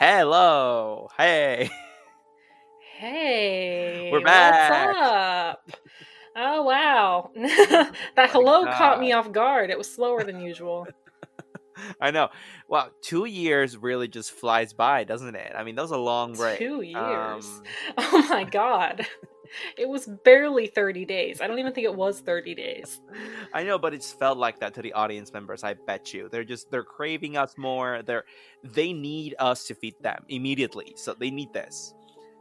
Hello. Hey. We're Hey, what's back. up? Oh, wow. That My hello caught me God. off guard. It was slower than usual. I know. Wow, 2 years really just flies by, doesn't it? I mean, that was a long break. 2 years. Oh my God. It was barely 30 days. I don't even think it was 30 days. I know, but it's felt like that to the audience members, I bet you. They're craving us more. They need us to feed them immediately. So they need this.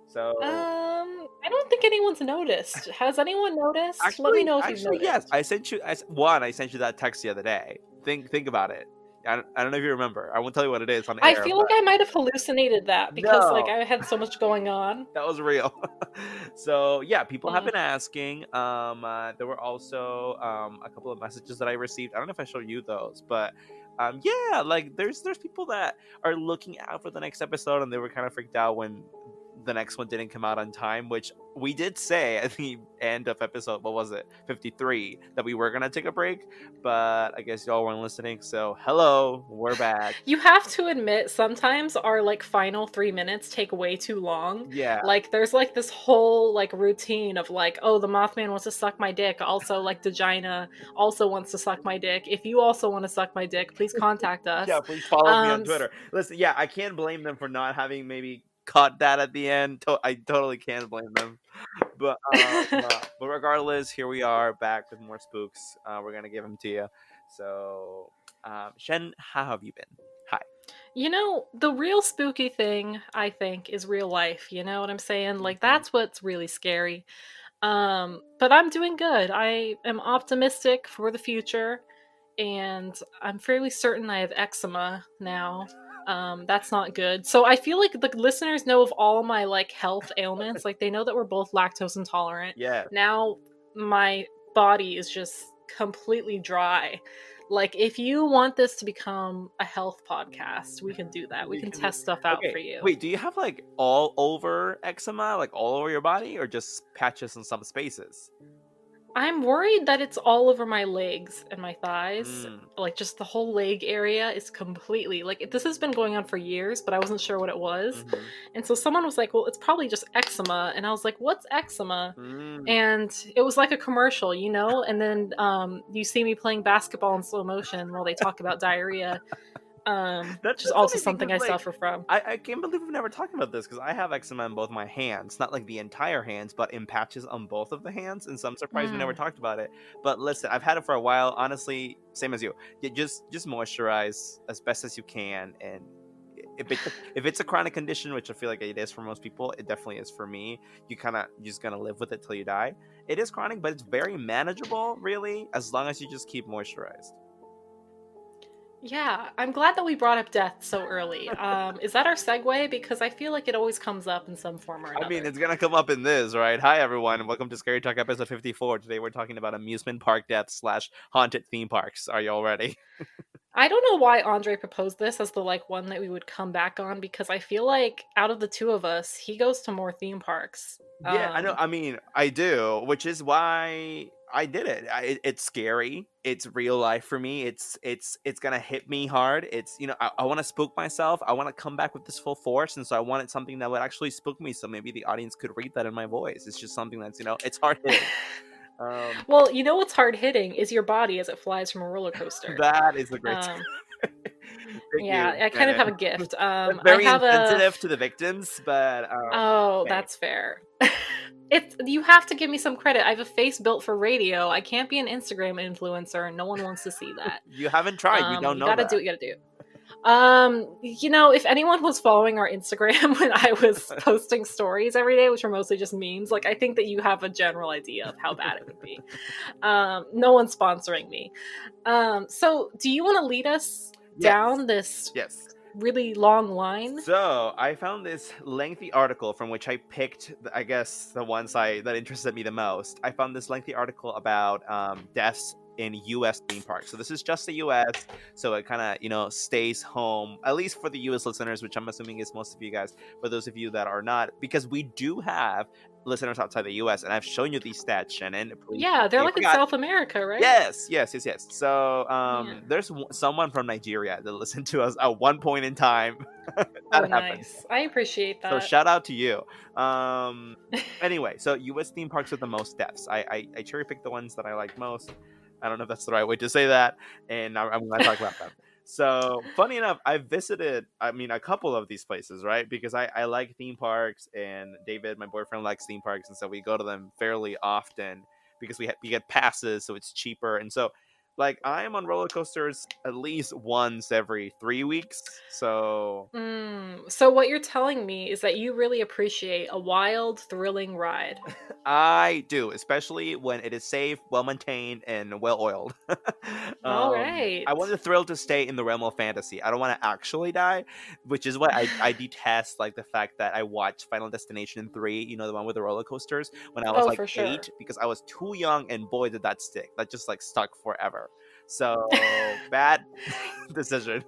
So I don't think anyone's noticed. Has anyone noticed? Let me actually, know if you've actually, yes. noticed. I sent you I sent you that text the other day. Think about it. I don't know if you remember. I won't tell you what it is on I air, feel like but I might have hallucinated that because no. I had so much going on. That was real. So yeah, people have Mm. been asking. There were also a couple of messages that I received. I don't know if I showed you those, but yeah, like there's people that are looking out for the next episode, and they were kind of freaked out when the next one didn't come out on time, which we did say at the end of episode, what was it, 53, that we were gonna take a break, but I guess y'all weren't listening. So hello, we're back. You have to admit, sometimes our final 3 minutes take way too long. Yeah. There's this whole routine of oh, the Mothman wants to suck my dick. Also, Degina also wants to suck my dick. If you also want to suck my dick, please contact Yeah, us. please follow me on Um, Twitter. Listen, yeah, I can't blame them for not having maybe caught that at the end. I totally can't blame them. But regardless, here we are back with more spooks. We're gonna give them to you. So, Shen, how have you been? Hi. the real spooky thing, I think, is real life. You know what I'm saying? That's what's really scary. But I'm doing good. I am optimistic for the future, and I'm fairly certain I have eczema now. That's not good. So I feel like the listeners know of all my health ailments. They know that we're both lactose intolerant. Yeah. Now my body is just completely dry. If you want this to become a health podcast, we can do that. We can test stuff out Okay. for you. Wait, do you have like all over eczema, like all over your body, or just patches in some spaces? I'm worried that it's all over my legs and my thighs. Mm. Just the whole leg area is completely this has been going on for years, but I wasn't sure what it was. Mm-hmm. And so someone was like, well, it's probably just eczema. And I was like, what's eczema? Mm. And it was like a commercial, and then you see me playing basketball in slow motion while they talk about diarrhea. Which is also something I suffer from. I can't believe we've never talked about this, because I have eczema in both my hands, not like the entire hands, but in patches on both of the hands, and so I'm surprised we never talked about it. But listen, I've had it for a while. Honestly, same as you. Just moisturize as best as you can, and if it's a chronic condition, which I feel like it is for most people, it definitely is for me. You're just gonna live with it till you die. It is chronic, but it's very manageable, really, as long as you just keep moisturized. Yeah, I'm glad that we brought up death so early. Is that our segue? Because I feel like it always comes up in some form or another. I mean, it's gonna come up in this, right? Hi, everyone, and welcome to Scary Talk episode 54. Today we're talking about amusement park death / haunted theme parks. Are you all ready? I don't know why Andre proposed this as the one that we would come back on, because I feel like out of the two of us, he goes to more theme parks. Yeah, I know. I mean, I do, which is why I did it. It's scary. It's real life for me. It's gonna hit me hard. It's I want to spook myself. I want to come back with this full force, and so I wanted something that would actually spook me. So maybe the audience could read that in my voice. It's just something that's it's hard hitting. Well, what's hard hitting is your body as it flies from a roller coaster. That is the great. Yeah, I kind of have a gift. Very I have insensitive to the victims, but oh, that's fair. You have to give me some credit. I have a face built for radio. I can't be an Instagram influencer, and no one wants to see that. You haven't tried. You don't know. You gotta do what you gotta do. If anyone was following our Instagram when I was posting stories every day, which are mostly just memes, I think that you have a general idea of how bad it would be. No one's sponsoring me. So do you want to lead us down this really long line? So I found this lengthy article from which I picked, I guess, the ones that interested me the most. I found this lengthy article about deaths in U.S. theme parks. So this is just the U.S., so it kind of stays home, at least for the U.S. listeners, which I'm assuming is most of you guys. For those of you that are not, because we do have listeners outside the U.S., and I've shown you these stats, Shannon. Yeah, they're in South America, right? Yes. So there's someone from Nigeria that listened to us at one point in time. That Oh, happened. nice. I appreciate So that. shout out to you. Um, anyway, so U.S. theme parks with the most deaths. I cherry picked the ones that I like most. I don't know if that's the right way to say that, and I'm going to talk about them. So funny enough, I visited. I mean, a couple of these places, right? Because I like theme parks, and David, my boyfriend, likes theme parks, and so we go to them fairly often because we get passes, so it's cheaper, and so. Like I am on roller coasters at least once every 3 weeks, so So what you're telling me is that you really appreciate a wild, thrilling ride. I do, especially when it is safe, well maintained, and well oiled. All right. I want the thrill to stay in the realm of fantasy. I don't want to actually die, which is why I detest like the fact that I watched Final Destination 3, you know, the one with the roller coasters, when I was Oh, like for sure. 8, because I was too young, and boy did that stick. That just like stuck forever. So bad decision.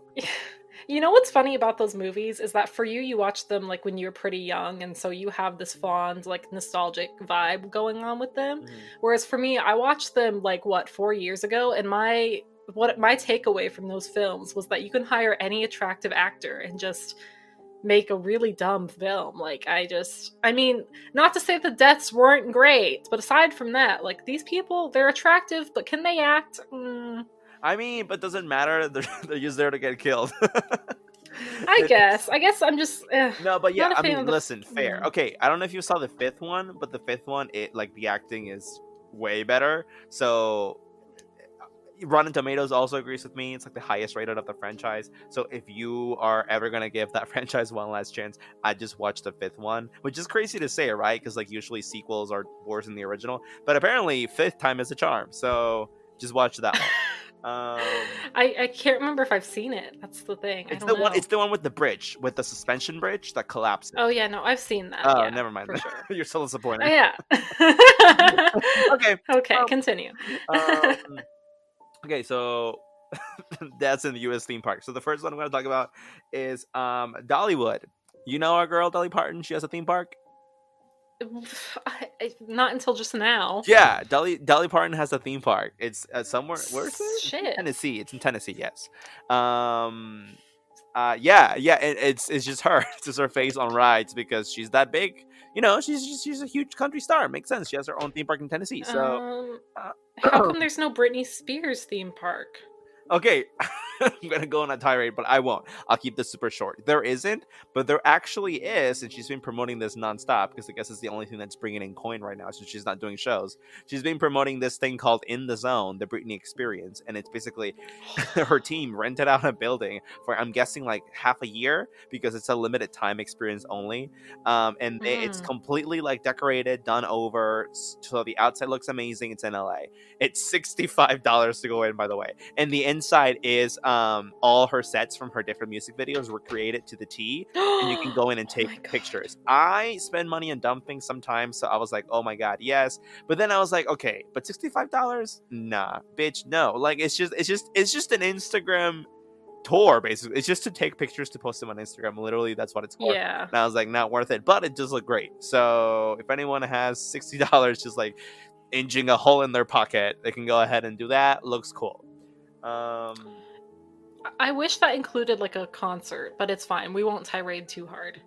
You know what's funny about those movies is that for you, you watched them like when you were pretty young, and so you have this fond, like nostalgic vibe going on with them. Mhm. Whereas for me, I watched them like what 4 years ago, and my takeaway from those films was that you can hire any attractive actor and just make a really dumb film. Like I mean, not to say the deaths weren't great, but aside from that, like these people, they're attractive, but can they act? I mean, but doesn't matter. They're just there to get killed. It's I guess I'm just no, but yeah, not a I fan mean, of the. listen, fair. Okay, I don't know if you saw the fifth one, but the fifth one, it like the acting is way better. So Rotten Tomatoes also agrees with me. It's like the highest rated of the franchise. So if you are ever gonna give that franchise one last chance, I just watched the fifth one, which is crazy to say, right? Because like usually sequels are worse than the original, but apparently fifth time is a charm. So just watch that one. I can't remember if I've seen it. That's the thing. I It's don't the one. know. It's the one with the bridge, with the suspension bridge that collapses. Oh yeah, no, I've seen that. Oh, Yeah, never mind. for sure. You're so Oh disappointed. yeah. Okay. Okay, Um, continue. um, okay. So that's in the U.S. theme park. So the first one I'm going to talk about is Dollywood. You know our girl Dolly Parton. She has a theme park. Not until just now. Yeah, Dolly Parton has a theme park. It's somewhere. Where is it? It's in Shit. Tennessee. It's in Tennessee. Yes. Um. Yeah. It's just her. It's just her face on rides because she's that big. You know, she's a huge country star. Makes sense. She has her own theme park in Tennessee. So. Um, how Uh, come there's no Britney Spears theme park? Okay, I'm gonna go on a tirade, but I won't. I'll keep this super short. There isn't, but there actually is, and she's been promoting this nonstop because I guess it's the only thing that's bringing in coin right now since she's not doing shows. She's been promoting this thing called In the Zone, the Britney Experience, and it's basically her team rented out a building for I'm guessing like half a year because it's a limited time experience only. It's Mm. completely like decorated, done over, so the outside looks amazing. It's in LA. It's $65 to go in, by the way, and the inside is all her sets from her different music videos were created to the T, and you can Oh go in and take my god. pictures. I spend money on dumb things sometimes, so I was like, oh my god, yes. But then I was like, okay, but $65? Nah, bitch, no. Like it's just an Instagram tour basically. It's just to take pictures to post them on Instagram. Literally, that's what it's for. Yeah. And I was like, not worth it, but it does look great. So if anyone has $60 just like inching a hole in their pocket, they can go ahead and do that. Looks cool. Um, I wish that included like a concert, but it's fine. We won't tirade too hard.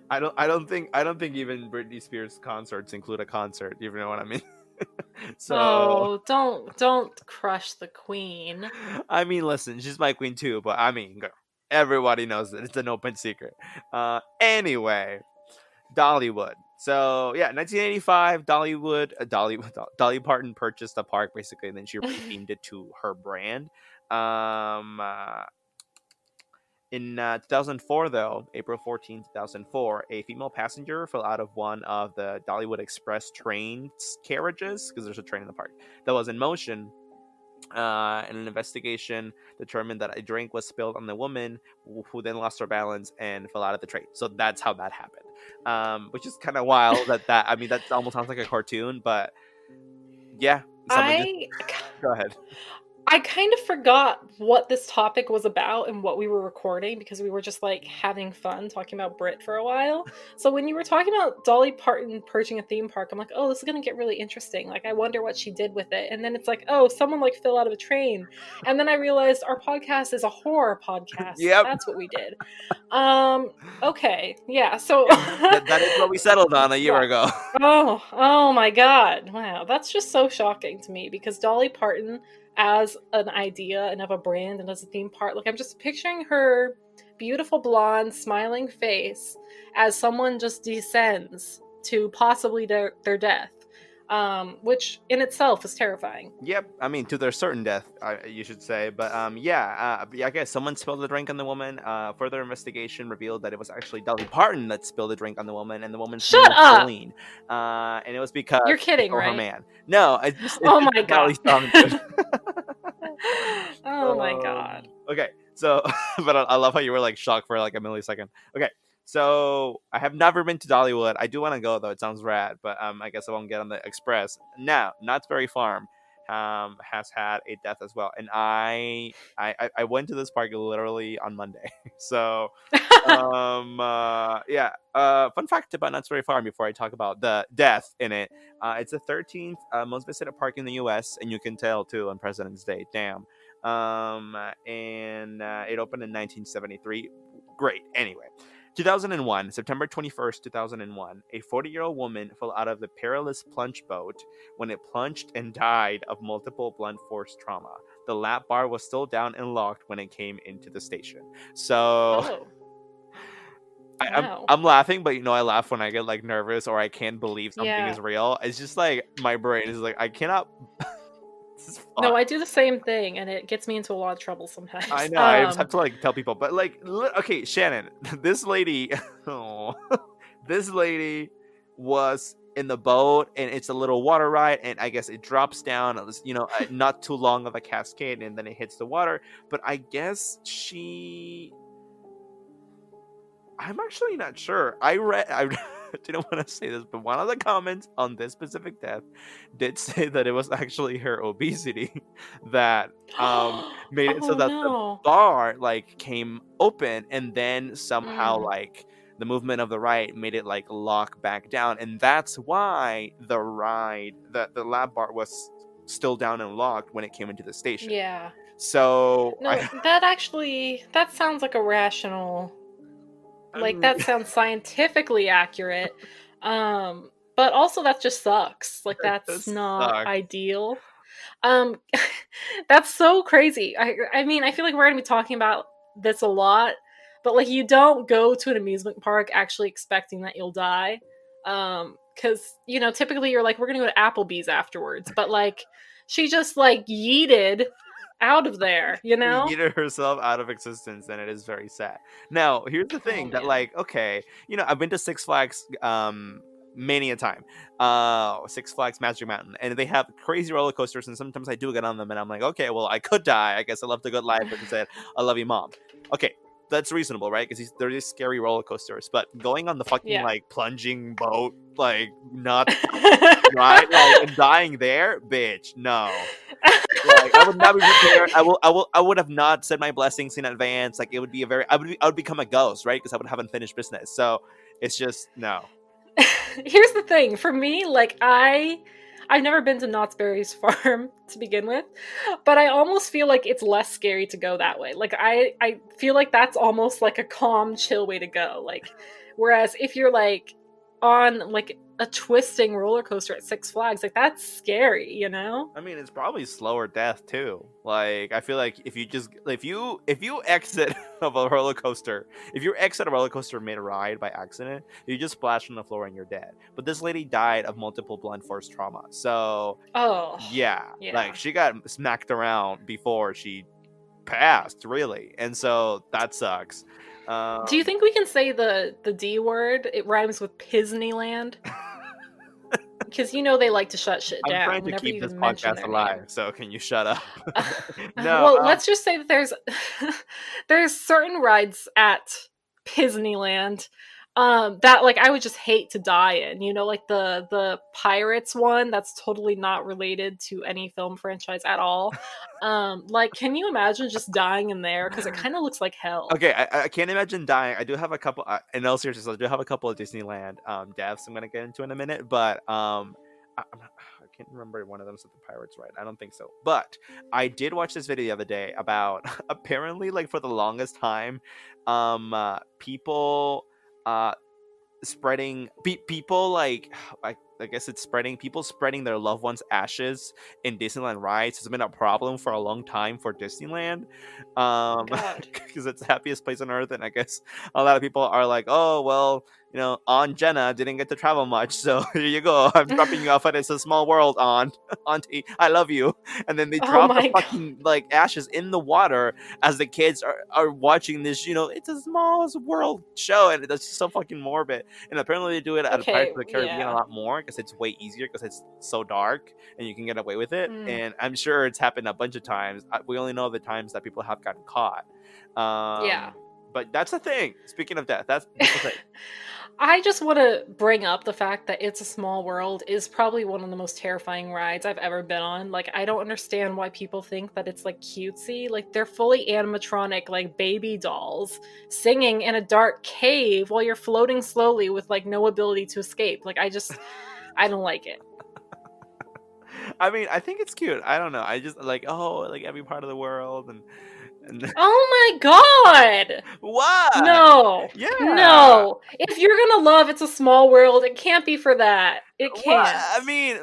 I don't think even Britney Spears concerts include a concert. You know what I mean? So, Oh, don't crush the queen. I mean, listen, she's my queen too, but I mean, girl, everybody knows that it's an open secret. Anyway, Dollywood. So yeah, 1985, Dolly Parton purchased a park basically, and then she rethemed it to her brand. Um, uh, In 2004, though, April 14th, 2004, a female passenger fell out of one of the Dollywood Express train carriages, because there's a train in the park, that was in motion. And an investigation determined that a drink was spilled on the woman, who then lost her balance and fell out of the train. So that's how that happened. Which is kind of wild I mean, that almost sounds like a cartoon, but yeah, someone just I go ahead. I kind of forgot what this topic was about and what we were recording because we were just like having fun talking about Brit for a while. So when you were talking about Dolly Parton purging a theme park, I'm like, oh, this is gonna get really interesting. Like, I wonder what she did with it. And then it's like, oh, someone like fell out of a train. And then I realized our podcast is a horror podcast. Yep. That's what we did. Okay, yeah. So Yep. That is what we settled on a year wow. ago. Oh my god. Wow. That's just so shocking to me because Dolly Parton as an idea and of a brand and as a theme park, like I'm just picturing her beautiful blonde smiling face as someone just descends to possibly their death. Which in itself is terrifying. Yep, I mean to their certain death, you should say. But yeah, I guess someone spilled the drink on the woman. Further investigation revealed that it was actually Dolly Parton that spilled the drink on the woman, and the woman's name Shut was up! Jolene. And it was because You're she kidding, stole her right? man. No, it's Oh my Dolly god. Parton, dude. Oh my god. Okay, so but I love how you were like shocked for like a millisecond. Okay, so I have never been to Dollywood. I do want to go though. It sounds rad, but I guess I won't get on the express. Now, Knott's Berry Farm has had a death as well, and I went to this park literally on Monday. So yeah. Fun fact about Knott's Berry Farm before I talk about the death in it. It's the 13th most visited park in the U.S., and you can tell too on President's Day. Damn. And it opened in 1973. Great. Anyway, 2001, September 21st, 2001, a 40-year-old woman fell out of the perilous plunge boat when it plunged and died of multiple blunt force trauma. The lap bar was still down and locked when it came into the station. So Oh. Wow. I'm laughing, but I laugh when I get like nervous or I can't believe something Yeah. is real. It's just like my brain is like I cannot. This is fun. No, I do the same thing, and it gets me into a lot of trouble sometimes. I know. I just have to like tell people, but like, okay, Shannon, this lady, oh, this lady was in the boat, and it's a little water ride, and I guess it drops down. It was, not too long of a cascade, and then it hits the water. But I guess I'm actually not sure. I didn't want to say this, but one of the comments on this specific death did say that it was actually her obesity that made it so that no. the bar like came open, and then somehow Mm. like the movement of the ride made it like lock back down, and that's why the lab bar was still down and locked when it came into the station. Yeah. So No, that sounds like a rational, like that sounds scientifically accurate. But also that just sucks. Like that's not sucks. ideal. That's so crazy. I mean, I feel like we're going to be talking about this a lot, but like you don't go to an amusement park actually expecting that you'll die. Cuz typically you're like we're going to go to Applebee's afterwards, but like she just like yeeted out of there, She yeeted herself out of existence, and it is very sad. Now, here's the thing that, like, okay, I've been to Six Flags many a time. Six Flags Magic Mountain, and they have crazy roller coasters, and sometimes I do get on them, and I'm like, okay, well, I could die. I guess I love the good life, and said, I love you, Mom. Okay, that's reasonable, right? Because they're these scary roller coasters, but going on the fucking like plunging boat, like not right, like and dying there, bitch, no. Like I would not be prepared. I would have not said my blessings in advance. Like it would be I would become a ghost, right? Because I would have unfinished business. So it's just no. Here's the thing for me, like I've never been to Knott's Berry's farm to begin with, but I almost feel like it's less scary to go that way. Like I feel like that's almost like a calm, chill way to go. Like whereas if you're like on like a twisting roller coaster at Six Flags, like that's scary, I mean, it's probably slower death too. Like I feel like if you exit of a roller coaster, if you exit a roller coaster mid ride by accident, you just splash on the floor and you're dead. But this lady died of multiple blunt force trauma. So yeah, like she got smacked around before she passed, really, and so that sucks. Do you think we can say the D word? It rhymes with Pisneyland. Because they like to shut shit down. I'm trying to keep this podcast alive, so can you shut up? No. Well, let's just say that there's certain rides at Pisneyland That like I would just hate to die in, you know, like the Pirates one that's totally not related to any film franchise at all. Like can you imagine just dying in there, because it kind of looks like hell. Okay, I can't imagine dying. I do have a couple. In all seriousness, I do have a couple of Disneyland deaths I'm gonna get into in a minute, but I can't remember one of them's at the Pirates, right? I don't think so. But I did watch this video the other day about apparently, like for the longest time, people uh spreading people like I guess it's spreading people spreading their loved ones' ashes in Disneyland rides has been a problem for a long time for Disneyland, Oh God. because it's the happiest place on earth, and I guess a lot of people are like, oh well, Aunt Jenna didn't get to travel much, so here you go. I'm dropping you off at It's a Small World, Aunt, Auntie, I love you, and then they Oh drop the my God. fucking like ashes in the water as the kids are watching this, It's a Small World show, and it's just so fucking morbid. And apparently they do it at Pirates Okay, of the Caribbean a yeah. lot more because it's way easier because it's so dark and you can get away with it. Mm, And I'm sure it's happened a bunch of times. We only know the times that people have gotten caught. yeah. But that's the thing. Speaking of death, that's the thing. I just want to bring up the fact that It's a Small World is probably one of the most terrifying rides I've ever been on. Like, I don't understand why people think that it's like cutesy. Like, they're fully animatronic, like baby dolls singing in a dark cave while you're floating slowly with like no ability to escape. Like, I don't like it. I mean, I think it's cute. I don't know. I just like, like every part of the world and Oh my god! what? No, Yeah. no. If you're gonna love It's a Small World, it can't be for that. It What? can't. I mean,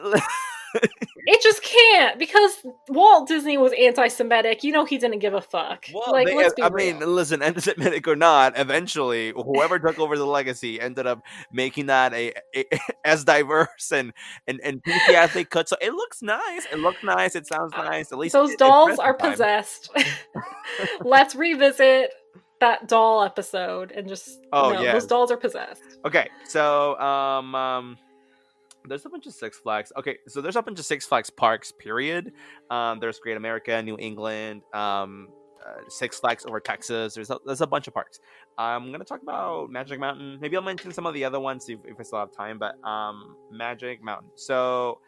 It just can't, because Walt Disney was anti-Semitic. You know he didn't give a fuck. well, Like, let's be I mean, real. listen, anti-Semitic or not, eventually, whoever took over the legacy ended up making that a as diverse and PC as they could. So it looks nice. It looks nice. It sounds Uh, nice. At least those it's dolls are present time. possessed. Let's revisit that doll episode and just Oh no, those yes. dolls are possessed. Okay. So there's a bunch of Six Flags. Okay, so there's a bunch of Six Flags parks. Period. There's Great America, New England, Six Flags over Texas. There's a bunch of parks. I'm gonna talk about Magic Mountain. Maybe I'll mention some of the other ones if I still have time. But Magic Mountain. So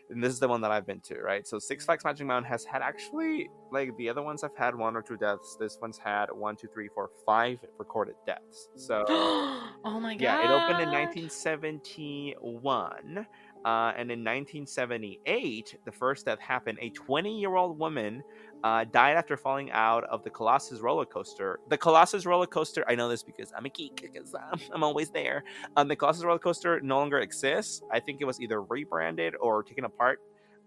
and this is the one that I've been to, right? So Six Flags Magic Mountain has had actually like the other ones have had one or two deaths. This one's had one, two, three, four, five recorded deaths. So Oh my yeah, it opened in god. 1971. And in 1978, the first death happened. A 20-year-old woman died after falling out of the Colossus roller coaster. The Colossus roller coaster, I know this because I'm a geek, because I'm always there. The Colossus roller coaster no longer exists. I think it was either rebranded or taken apart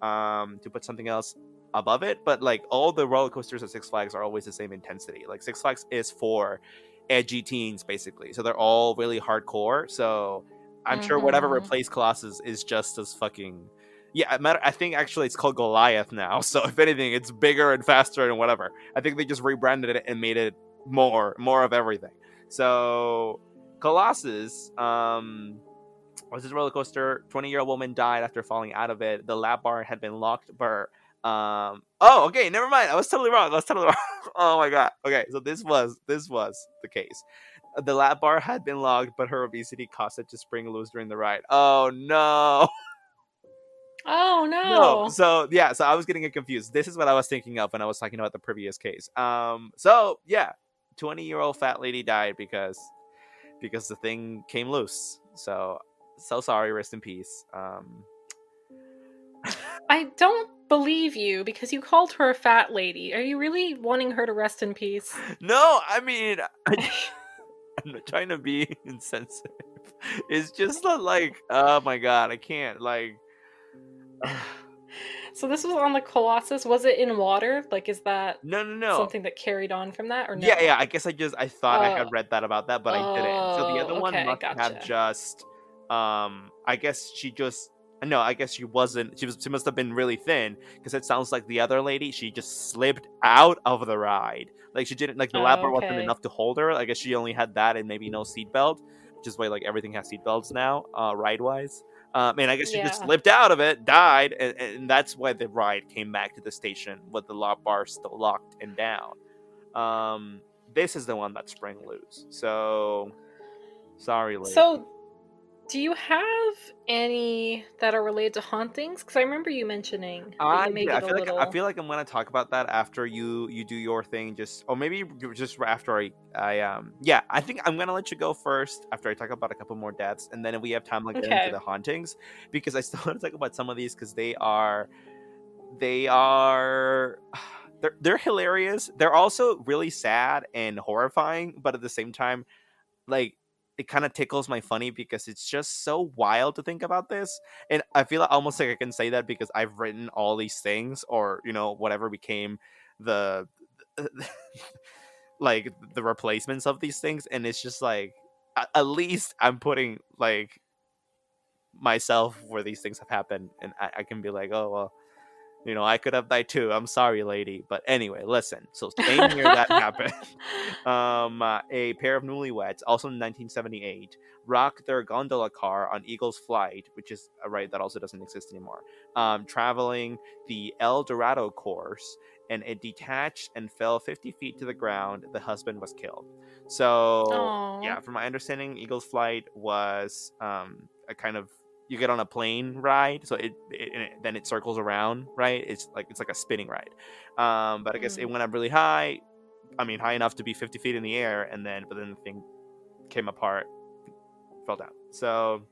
to put something else above it. But like all the roller coasters at Six Flags are always the same intensity. Like Six Flags is for edgy teens basically, so they're all really hardcore. So I'm sure whatever Mm-hmm. replaced Colossus is just as fucking yeah. I think actually it's called Goliath now. So if anything, it's bigger and faster and whatever. I think they just rebranded it and made it more of everything. So Colossus was this roller coaster. 20-year-old woman died after falling out of it. The lap bar had been locked, but oh, okay, never mind. I was totally wrong. Oh my god. Okay, so this was the case. The lap bar had been locked, but her obesity caused it to spring loose during the ride. Oh no. Oh No. no. So yeah, so I was getting it confused. This is what I was thinking of when I was talking about the previous case. So yeah, 20-year-old fat lady died because the thing came loose. So sorry, rest in peace. I don't believe you, because you called her a fat lady. Are you really wanting her to rest in peace? No, I mean I'm not trying to be insensitive. It's just that, like, oh my god, I can't like. So this was on the Colossus. Was it in water? Like, is that No, no, no. something that carried on from that, or Yeah, no? yeah. I guess I thought I Uh had read that about that, but I didn't. So the oh, other one okay, must have gotcha. just. I guess she just. No, I guess she wasn't. She must have been really thin because it sounds like the other lady. She just slipped out of the ride. Like she didn't like the lap bar wasn't Okay. enough to hold her. I guess she only had that and maybe no seatbelt, which is why like everything has seatbelts now, ride wise. And I guess she just Yeah. slipped out of it, died, and that's why the ride came back to the station with the lap bar still locked and down. This is the one that sprang loose. So Sorry, lady. So, do you have any that are related to hauntings? Because I remember you mentioning that I you may did. get a I little. feel like I'm gonna talk about that after you do your thing, just or maybe just after yeah, I think I'm gonna let you go first after I talk about a couple more deaths, and then if we have time, I'll get into Okay. the hauntings because I still want to talk about some of these because they are they're hilarious. They're also really sad and horrifying, but at the same time, like it kind of tickles my funny because it's just so wild to think about this. And I feel like almost like I can say that because I've written all these things, or whatever became the like the replacements of these things, and it's just like at least I'm putting like myself where these things have happened, and I can be like, oh well, I could have died too. I'm sorry, lady. But anyway, listen. So same year that happened. A pair of newlyweds, also in 1978, rocked their gondola car on Eagle's Flight, which is a ride that also doesn't exist anymore, traveling the El Dorado course, and it detached and fell 50 feet to the ground. The husband was killed. So, Oh. yeah, from my understanding, Eagle's Flight was a kind of you get on a plane ride, so then it circles around, right? It's like a spinning ride. But I guess it Mm, went up really high. I mean, high enough to be 50 feet in the air, but then the thing came apart, fell down. So,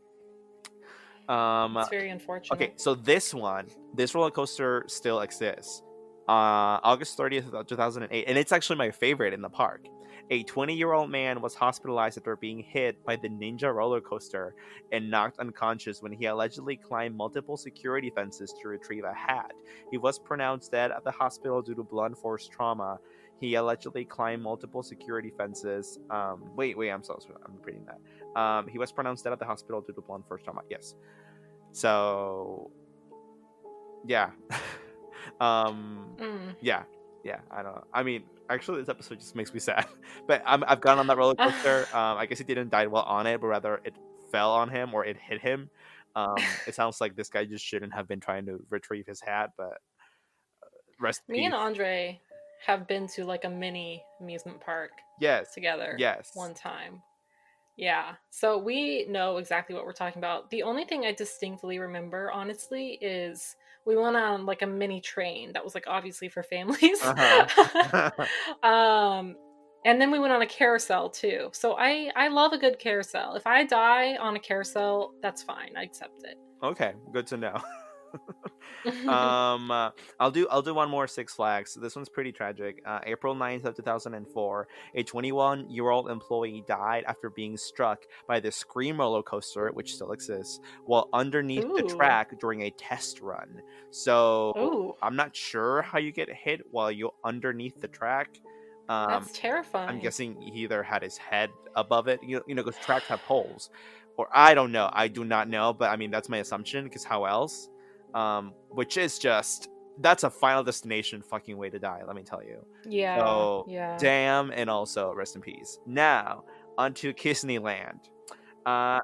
it's very okay, unfortunate. so this roller coaster still exists. August 30th, 2008, and it's actually my favorite in the park. A 20-year-old man was hospitalized after being hit by the Ninja roller coaster and knocked unconscious when he allegedly climbed multiple security fences to retrieve a hat. He was pronounced dead at the hospital due to blunt force trauma. He allegedly climbed multiple security fences. Wait, I'm repeating that. He was pronounced dead at the hospital due to blunt force trauma. Yes. So, yeah. um, Mm. yeah, yeah. I don't know. I mean, actually, this episode just makes me sad. But I've gone on that roller coaster. I guess he didn't die while on it, but rather it fell on him or it hit him. It sounds like this guy just shouldn't have been trying to retrieve his hat, but rest in Me and peace. Andre have been to like a mini amusement park Yes, together yes. one time. Yeah. So we know exactly what we're talking about. The only thing I distinctly remember, honestly, is we went on like a mini train that was like obviously for families. Uh huh. um and then we went on a carousel too. So I love a good carousel. If I die on a carousel, that's fine. I accept Okay, good to know. it. I'll do one more Six Flags. This one's pretty tragic. April 9th of 2004, a 21-year-old employee died after being struck by the Scream roller coaster, which still exists, while underneath the Ooh. track during a test run. So Ooh. I'm not sure how you get hit while you're underneath the track. Um, That's I'm terrifying. guessing he either had his head above it, because tracks have holes, or I don't know. I do not know, but I mean that's my assumption because how else? Which is just that's a Final Destination fucking way to die. Let me tell you. Yeah. So Yeah. damn, and also rest in peace. Now onto Disneyland. Uh,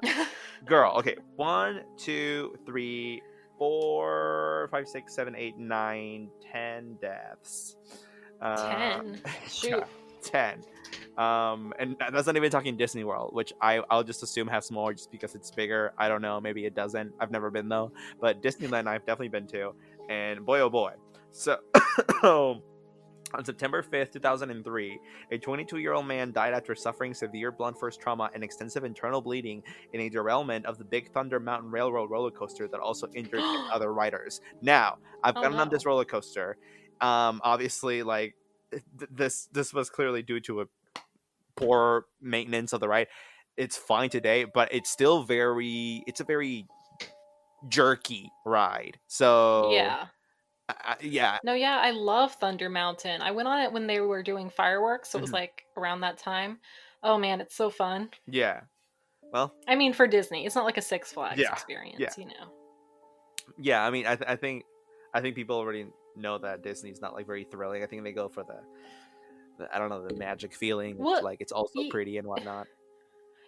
girl. Okay, 1, 2, 3, 4, 5, 6, 7, 8, 9, 10 deaths. Uh, 10. yeah, Shoot. 10. And that's not even talking Disney World, which I'll just assume has more just because it's bigger. I don't know, maybe it doesn't. I've never been though, but Disneyland I've definitely been to, and boy oh boy. So on September 5th, 2003, a 22-year-old man died after suffering severe blunt force trauma and extensive internal bleeding in a derailment of the Big Thunder Mountain Railroad roller coaster that also injured 10 Oh other riders. Now, I've gotten on this no. roller coaster. Obviously, like this was clearly due to a poor maintenance of the ride. It's fine today, but it's a very jerky ride. So, Yeah. yeah, No, yeah, I love Thunder Mountain. I went on it when they were doing fireworks, so it was mhm, like around that time. Oh man, it's so fun. yeah. Well, I mean, for Disney, it's not like a Six Flags yeah, yeah. experience. Yeah, I mean, I think people already know that Disney's not like very thrilling. I think they go for the I don't know, the magic feeling. It's What? like it's also y- pretty and whatnot.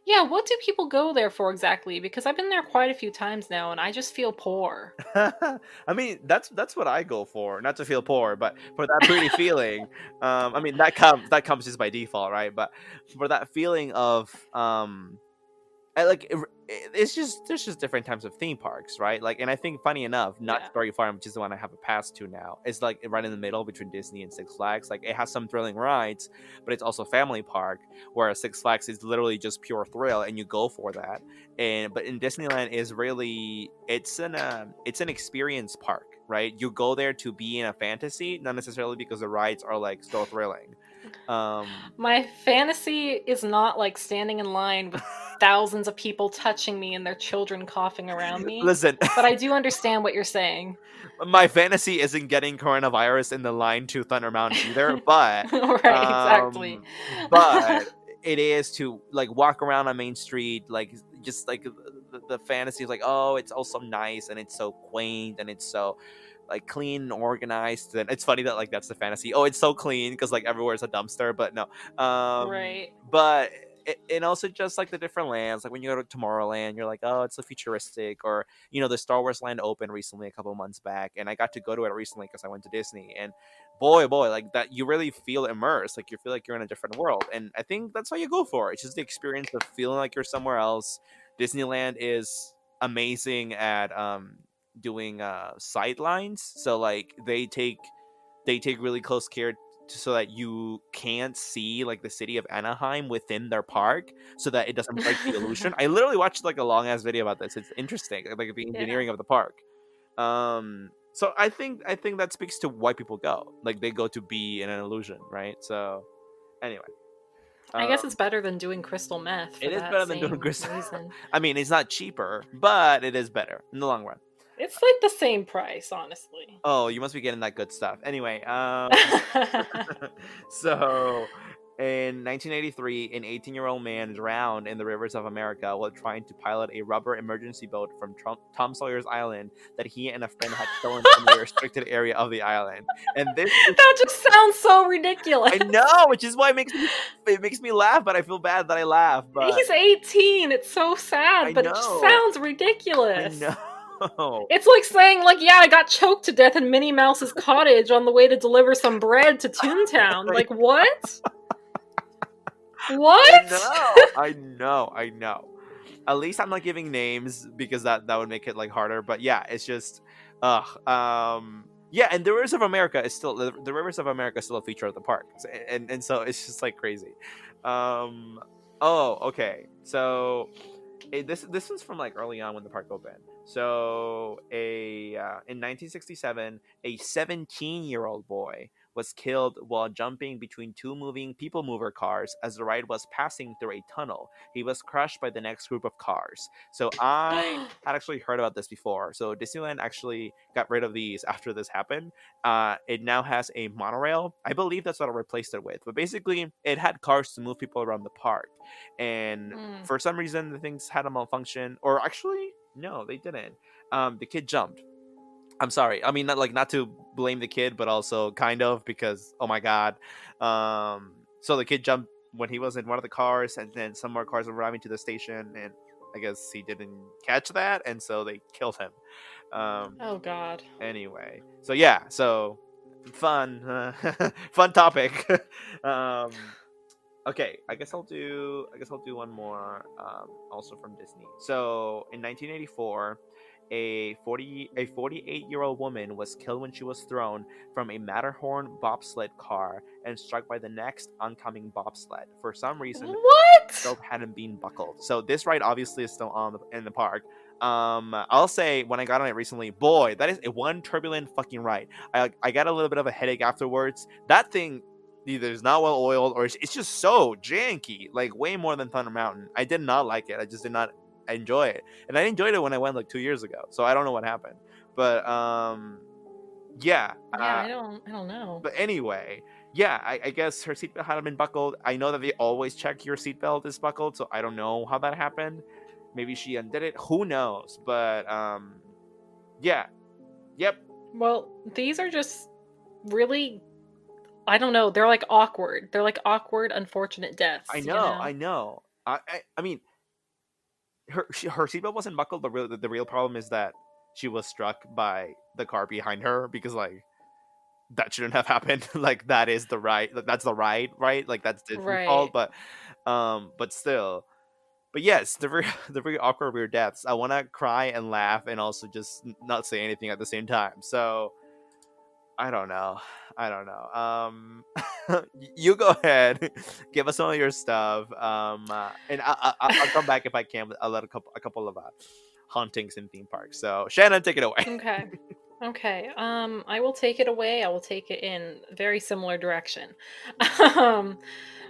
Yeah, what do people go there for exactly? Because I've been there quite a few times now, and I just feel poor. I mean, that's what I go for. Not to feel poor, but for that pretty feeling. I mean, that comes just by default, right? But for that feeling of it's just there's just different types of theme parks, right? Like, and I think funny enough, Knott's Yeah. Berry Farm, which is the one I have a pass to now, is like right in the middle between Disney and Six Flags. Like, it has some thrilling rides, but it's also family park, whereas Six Flags is literally just pure thrill, and you go for that. And but in Disneyland is really it's an experience park, right? You go there to be in a fantasy, not necessarily because the rides are like so thrilling. Um, My fantasy is not like standing in line with thousands of people touching me and their children coughing around me, listen, but I do understand what you're saying. my fantasy isn't getting coronavirus in the line to Thunder Mountain either, but Right, exactly. um but it is to like walk around on Main Street, like just like the fantasy is like, oh, it's also nice and it's so quaint and it's so like clean and organized. And it's funny that like that's the fantasy, oh, it's so clean because like everywhere's a dumpster, but no. Right. But and also just like the different lands, like when you go to Tomorrowland, you're like, oh, it's so futuristic. Or the Star Wars land opened recently a couple months back, and I got to go to it recently because I went to Disney. And boy, boy, like that, you really feel immersed, like you feel like you're in a different world. And I think that's what you go for. It's just the experience of feeling like you're somewhere else. Disneyland is amazing at doing sightlines, so like they take really close care so that you can't see like the city of Anaheim within their park, so that it doesn't break the illusion. I literally watched like a long ass video about this. It's interesting, like the Yeah. engineering of the park. So I think that speaks to why people go. Like, they go to be in an illusion, right? So anyway, I guess it's um, better than doing crystal meth for it is that better than doing same crystal. reason. I mean, it's not cheaper, but it is better in the long run. It's like the same price, honestly. Oh, you must be getting that good stuff. Anyway, so in 1983, an 18-year-old man drowned in the rivers of America while trying to pilot a rubber emergency boat from Tom Sawyer's Island that he and a friend had stolen from a restricted area of the island. And this is, That just sounds so ridiculous. I know, which is why it makes me laugh, but I feel bad that I laugh. But He's 18. It's so sad, I but it just know, sounds I ridiculous. know. It's like saying, like, yeah, I got choked to death in Minnie Mouse's cottage on the way to deliver some bread to Toontown. Like, what? What? I know. At least I'm not giving names because that would make it like harder. But yeah, it's just, yeah. And the Rivers of America is still the Rivers of America is still a feature of the park, and so it's just like crazy. Um, oh, okay. So this was from like early on when the park opened. So in 1967, a 17-year-old boy was killed while jumping between two moving people mover cars as the ride was passing through a tunnel. He was crushed by the next group of cars. So I had actually heard about this before. So Disneyland actually got rid of these after this happened. It now has a monorail. I believe that's what it replaced it with. But basically, it had cars to move people around the park. And Mm. for some reason, the things had a malfunction. Or actually, no, they didn't. The kid jumped. I'm sorry. I mean, not to blame the kid, but also kind of, because oh my god. So the kid jumped when he was in one of the cars, and then some more cars were arriving to the station, and I guess he didn't catch that, and so they killed him. Oh, God. Anyway, so yeah, so fun, fun topic. um, Okay, I guess I'll do one more, also from Disney. So in 1984, a 48-year-old woman was killed when she was thrown from a Matterhorn bobsled car and struck by the next oncoming bobsled. For some reason, What? belt hadn't been buckled. So this ride obviously is still in the park. I'll say when I got on it recently, boy, that is a one turbulent fucking ride. I got a little bit of a headache afterwards. That thing either is not well oiled or it's just so janky, like way more than Thunder Mountain. I did not like it. I just did not enjoy it, and I enjoyed it when I went like 2 years ago. So I don't know what happened, but yeah. Yeah, I don't know. But anyway, yeah, I guess her seatbelt hadn't been buckled. I know that they always check your seatbelt is buckled, so I don't know how that happened. Maybe she undid it. Who knows? But yeah, yep. Well, these are just really, I don't know, they're like awkward. They're like awkward, unfortunate deaths, I you know, know? I know. I mean, her seatbelt wasn't buckled, but the real problem is that she was struck by the car behind her, because like that shouldn't have happened. Like that's the right, right? Like that's Disney's fault, Right. but still. But yes, they're very they're very awkward weird deaths. I want to cry and laugh and also just not say anything at the same time. So I don't know. I don't know. You go ahead, give us some of your stuff. And I'll come back if I can with a couple of hauntings in theme parks. So Shannon, take it away. Okay. Okay. I will take it away. I will take it in very similar direction. um,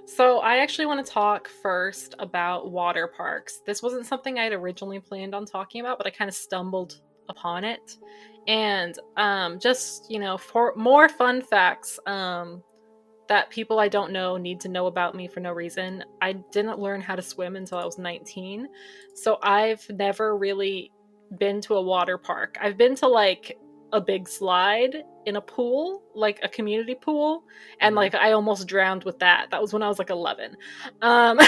so I actually want to talk first about water parks. This wasn't something I'd originally planned on talking about, but I kind of stumbled upon it. And just, for more fun facts, that people I don't know need to know about me for no reason. I didn't learn how to swim until I was 19. So I've never really been to a water park. I've been to like a big slide in a pool, like a community pool, and Hmm. like I almost drowned with that. That was when I was like 11. Um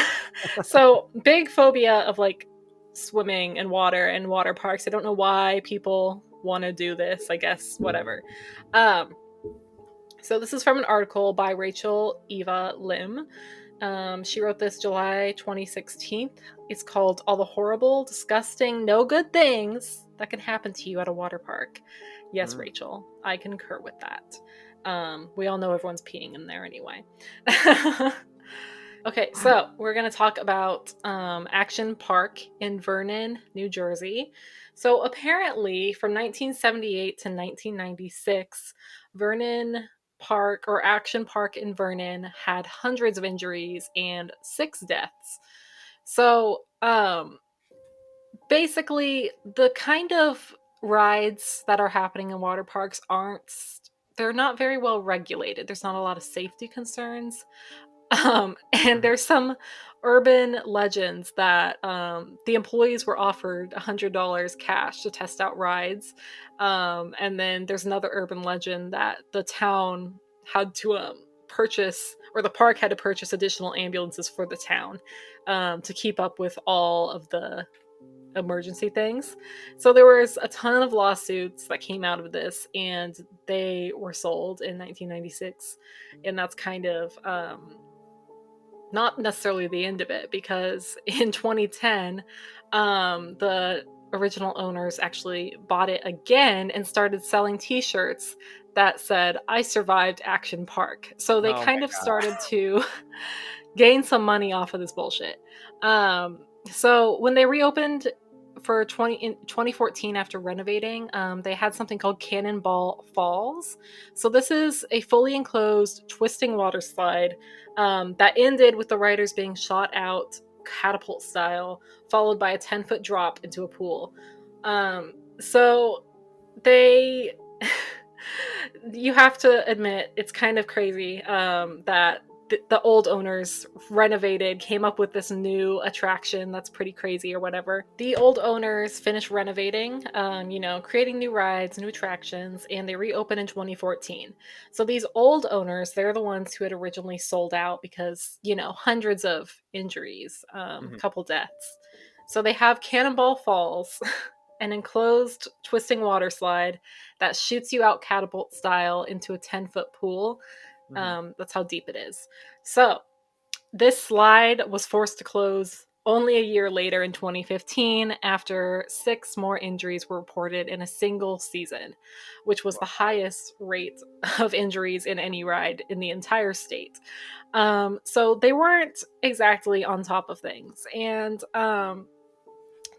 so big phobia of like swimming and water parks. I don't know why people want to do this. I guess whatever. Um so this is from an article by Rachel Eva Lim. She wrote this July 2016. It's called All the Horrible, Disgusting, No Good Things That Can Happen to You at a Water Park. Yes, Mm. Rachel, I concur with that. We all know everyone's peeing in there anyway. Okay, so we're going to talk about Action Park in Vernon, New Jersey. So apparently, from 1978 to 1996, Vernon Park or Action Park in Vernon had hundreds of injuries and 6 deaths. So, basically, the kind of rides that are happening in water parks they're not very well regulated. There's not a lot of safety concerns. And Mhm. there's some urban legends that the employees were offered $100 cash to test out rides. And then there's another urban legend that the town had to purchase, or the park had to purchase additional ambulances for the town to keep up with all of the emergency things. So there was a ton of lawsuits that came out of this, and they were sold in 1996. And that's kind of not necessarily the end of it, because in 2010 the original owners actually bought it again and started selling t-shirts that said "I survived Action Park." So they Oh my kind of god. started to gain some money off of this bullshit. So when they reopened in 2014 after renovating, they had something called Cannonball Falls. So this is a fully enclosed twisting water slide that ended with the riders being shot out catapult style, followed by a 10-foot drop into a pool. So they you have to admit it's kind of crazy that the old owners renovated, came up with this new attraction that's pretty crazy or whatever. The old owners finished renovating, creating new rides, new attractions, and they reopened in 2014. So these old owners, they're the ones who had originally sold out because, hundreds of injuries, Mhm. couple deaths. So they have Cannonball Falls, an enclosed twisting water slide that shoots you out catapult style into a 10-foot pool. Mhm. That's how deep it is. So, this slide was forced to close only a year later in 2015 after 6 more injuries were reported in a single season, which was the highest rate of injuries in any ride in the entire state. So, they weren't exactly on top of things. And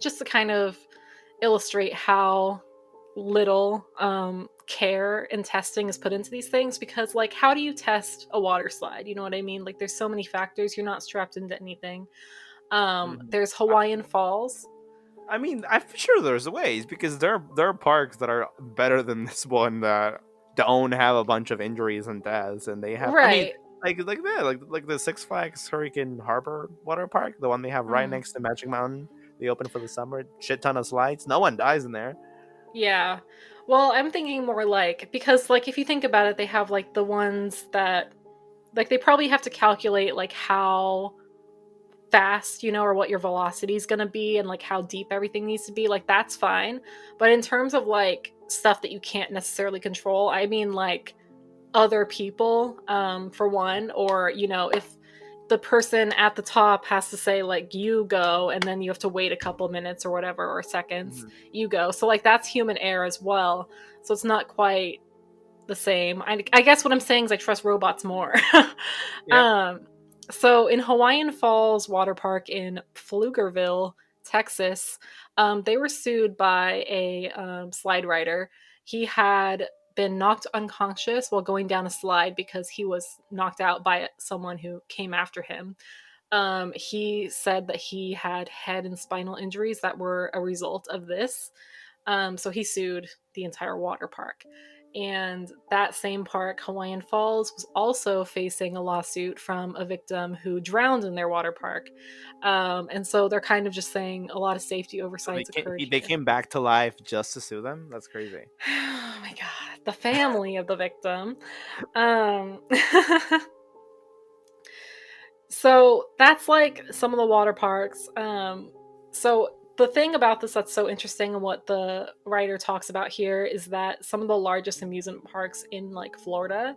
just to kind of illustrate how little care and testing is put into these things, because like how do you test a water slide, you know what I mean? Like there's so many factors, you're not strapped into anything. Mhm. There's Hawaiian Falls. I mean, I'm sure there's ways because there are parks that are better than this one that don't have a bunch of injuries and deaths, and they have. I mean, Right. like that, like the Six Flags Hurricane Harbor water park, the one they have right Mm, next to Magic Mountain. They open for the summer. Shit ton of slides. No one dies in there. yeah, well, I'm thinking more like, because like if you think about it, they have like the ones that, like, they probably have to calculate like how fast, or what your velocity is going to be and like how deep everything needs to be. Like that's fine. But in terms of like stuff that you can't necessarily control, I mean like other people, for one, or if the person at the top has to say like you go, and then you have to wait a couple minutes or whatever, or seconds, Mhm. you go. So like that's human error as well. So it's not quite the same. I guess what I'm saying is I trust robots more. Yeah. um, so in Hawaiian Falls Water Park in Pflugerville, Texas, they were sued by a slide rider. He had been knocked unconscious while going down a slide because he was knocked out by someone who came after him. He said that he had head and spinal injuries that were a result of this. So he sued the entire water park. And that same park, Hawaiian Falls, was also facing a lawsuit from a victim who drowned in their water park. And so they're kind of just saying a lot of safety So oversights occurred they here. came back to life just to sue them. That's crazy. Oh my god, the family of the victim. Um, so that's like some of the water parks. So the thing about this that's so interesting and what the writer talks about here is that some of the largest amusement parks in like Florida,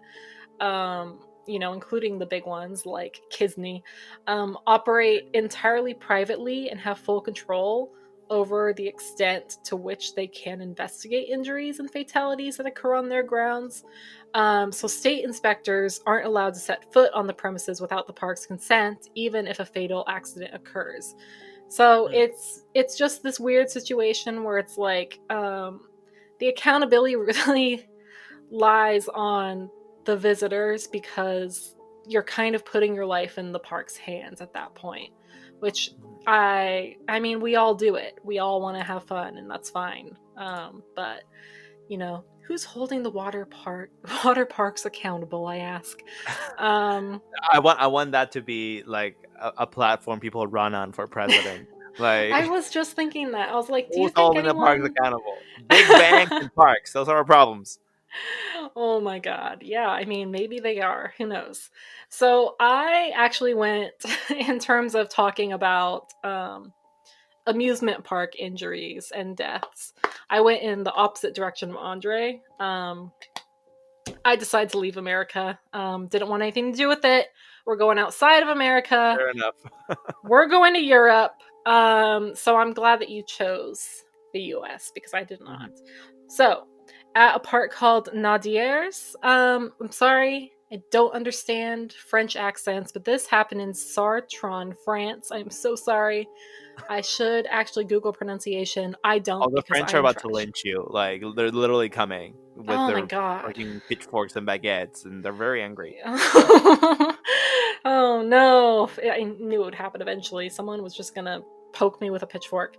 including the big ones like Kisney, operate entirely privately and have full control over the extent to which they can investigate injuries and fatalities that occur on their grounds. So state inspectors aren't allowed to set foot on the premises without the park's consent, even if a fatal accident occurs. So Hmm. it's just this weird situation where it's like the accountability really lies on the visitors because you're kind of putting your life in the park's hands at that point, which I mean we all do it. We all want to have fun and that's fine. But who's holding the water parks accountable, I ask. Um I want that to be like a platform people run on for president. Like, I was just thinking that. I was like, do you who's think holding the parks anyone accountable? Big banks and parks. Those are our problems. Oh my god. Yeah, I mean, maybe they are. Who knows? So I actually went in terms of talking about amusement park injuries and deaths. I went in the opposite direction of Andre. I decided to leave America. Didn't want anything to do with it. We're going outside of America. Fair enough. We're going to Europe. So I'm glad that you chose the US because I did not. Mhm. So, at a park called Nadiers, I'm sorry, I don't understand French accents, but this happened in Sartron, France. I'm so sorry. I should actually Google pronunciation. I Oh, don't the because French I are am about to trash. lynch you. Like, they're literally coming with Oh my their god. fucking pitchforks and baguettes, and they're very angry. Oh no. I knew it would happen eventually. Someone was just gonna poke me with a pitchfork.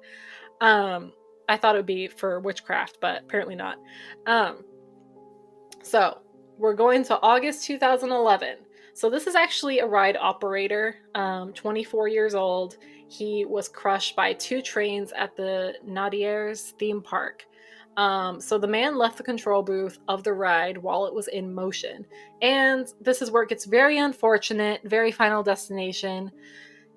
Um, I thought it would be for witchcraft, but apparently not. Um, so we're going to August 2011. So this is actually a ride operator, 24 years old. He was crushed by two trains at the Nadiers theme park. So the man left the control booth of the ride while it was in motion. And this is where it gets very unfortunate, very Final Destination.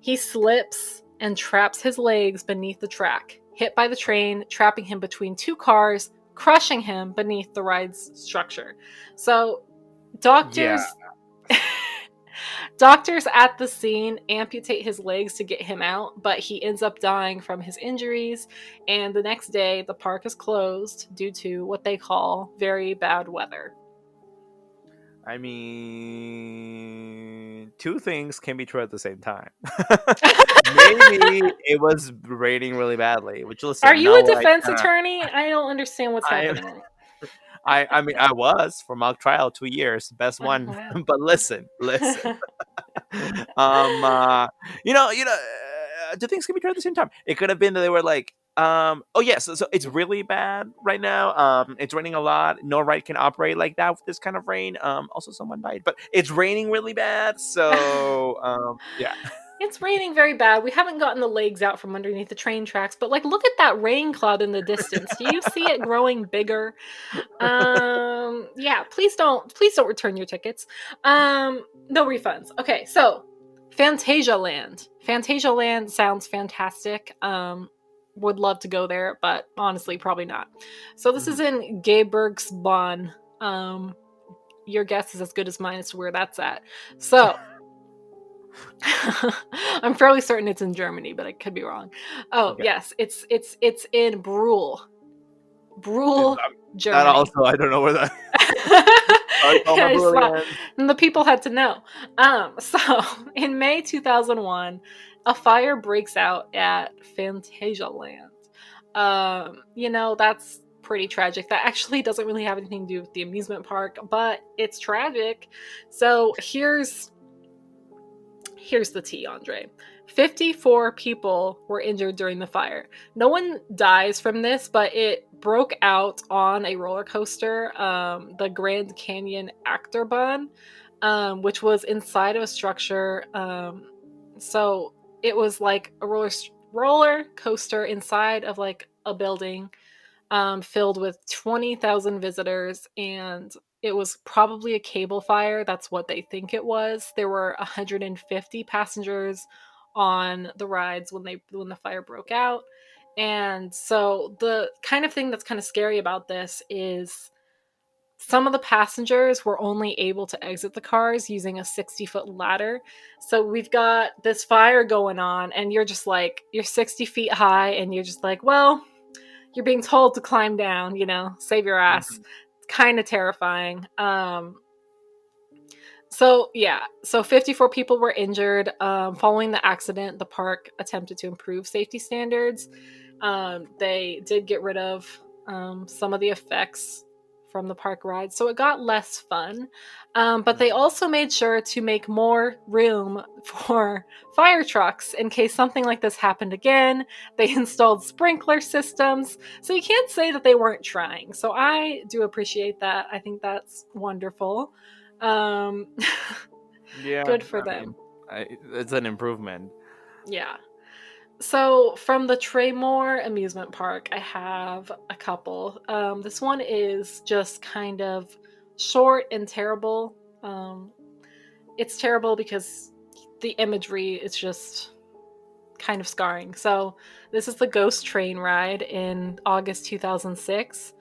He slips and traps his legs beneath the track, hit by the train, trapping him between two cars, crushing him beneath the ride's structure. So, Yeah. doctors doctors at the scene amputate his legs to get him out, but he ends up dying from his injuries, and the next day the park is closed due to what they call very bad weather. I mean, two things can be true at the same time. Maybe it was raining really badly, which, Are listen, you a no, defense attorney? I don't understand what's I happening. I mean, I was for mock trial 2 years, best Oh, one. wow. But listen. Two things can be true at the same time. It could have been that they were like, oh yes, so it's really bad right now. It's raining a lot. No ride can operate like that with this kind of rain. Also someone died, but it's raining really bad. So, yeah. It's raining very bad. We haven't gotten the legs out from underneath the train tracks, but like look at that rain cloud in the distance. Do you see it growing bigger? Yeah, please don't return your tickets. No refunds. Okay, so Fantasia Land. Fantasia Land sounds fantastic. Would love to go there, but honestly probably not. So this is Mhm. in Gebergsbahn. Your guess is as good as mine as to where that's at. So I'm fairly certain it's in Germany, but I could be wrong. Oh Okay. yes, it's in It- Brule, um, that Germany. also, I don't know where that. Sorry to all my It's not, Brillians. the people had to know. So in May 2001, a fire breaks out at Phantasialand. That's pretty tragic. That actually doesn't really have anything to do with the amusement park, but it's tragic. So here's the tea, Andre. 54 people were injured during the fire. No one dies from this, but it broke out on a roller coaster, the Grand Canyon Achterbahn, which was inside of a structure. So it was like a roller coaster inside of like a building, filled with 20,000 visitors, and it was probably a cable fire. That's what they think it was. There were 150 passengers on the rides when the fire broke out. And so the kind of thing that's kind of scary about this is some of the passengers were only able to exit the cars using a 60-foot ladder. So we've got this fire going on, and you're 60 feet high, and you're just like, well, you're being told to climb down, save your ass. Mhm. It's kind of terrifying. So yeah, so 54 people were injured. Following the accident, the park attempted to improve safety standards. They did get rid of some of the effects from the park ride, so it got less fun. But they also made sure to make more room for fire trucks in case something like this happened again. They installed sprinkler systems, so you can't say that they weren't trying. So I do appreciate that. I think that's wonderful. Um, Yeah, Good for I mean, them. it's an improvement. Yeah. So from the Traymore amusement park, I have a couple. This one is just kind of short and terrible. Um, it's terrible because the imagery is just kind of scarring. So this is the Ghost Train ride in August 2006.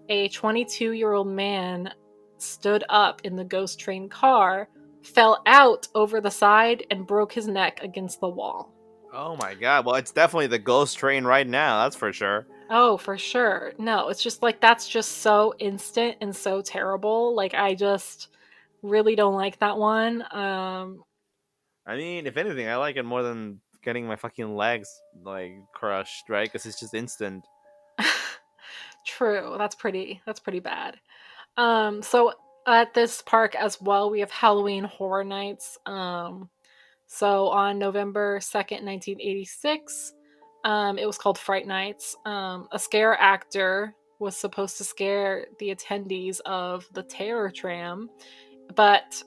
A 22-year-old man stood up in the Ghost Train car, fell out over the side, and broke his neck against the wall. Oh my god. Well, it's definitely the ghost train right now. That's for sure. Oh, for sure. No, it's just like that's just so instant and so terrible. Like I just really don't like that one. I mean, if anything, I like it more than getting my fucking legs like crushed, right? Because it's just instant. True. That's pretty bad. So at this park as well, we have Halloween Horror Nights. So on November 2nd, 1986, it was called Fright Nights. A scare actor was supposed to scare the attendees of the Terror Tram, but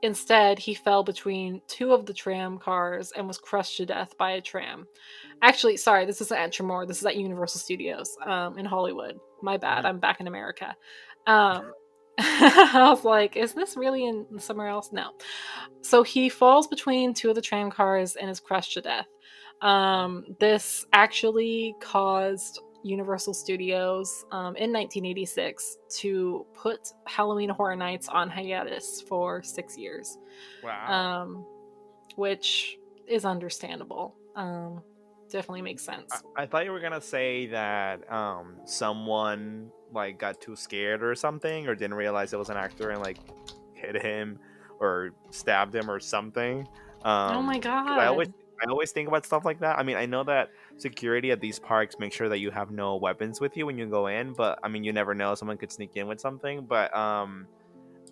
instead he fell between two of the tram cars and was crushed to death by a tram. Actually, sorry, this isn't at Tremor. This is at Universal Studios in Hollywood. My bad. Mhm. I'm back in America. Um, I was like, is this really in somewhere else? No. So he falls between two of the tram cars and is crushed to death. This actually caused Universal Studios in 1986 to put Halloween Horror Nights on hiatus for 6 years, Wow. um, which is understandable. Definitely makes sense. I thought you were gonna say that someone like got too scared or something, or didn't realize it was an actor and like hit him or stabbed him or something. Oh my 'Cause god. I always think about stuff like that. I mean, I know that security at these parks make sure that you have no weapons with you when you go in, but I mean, you never know, someone could sneak in with something. But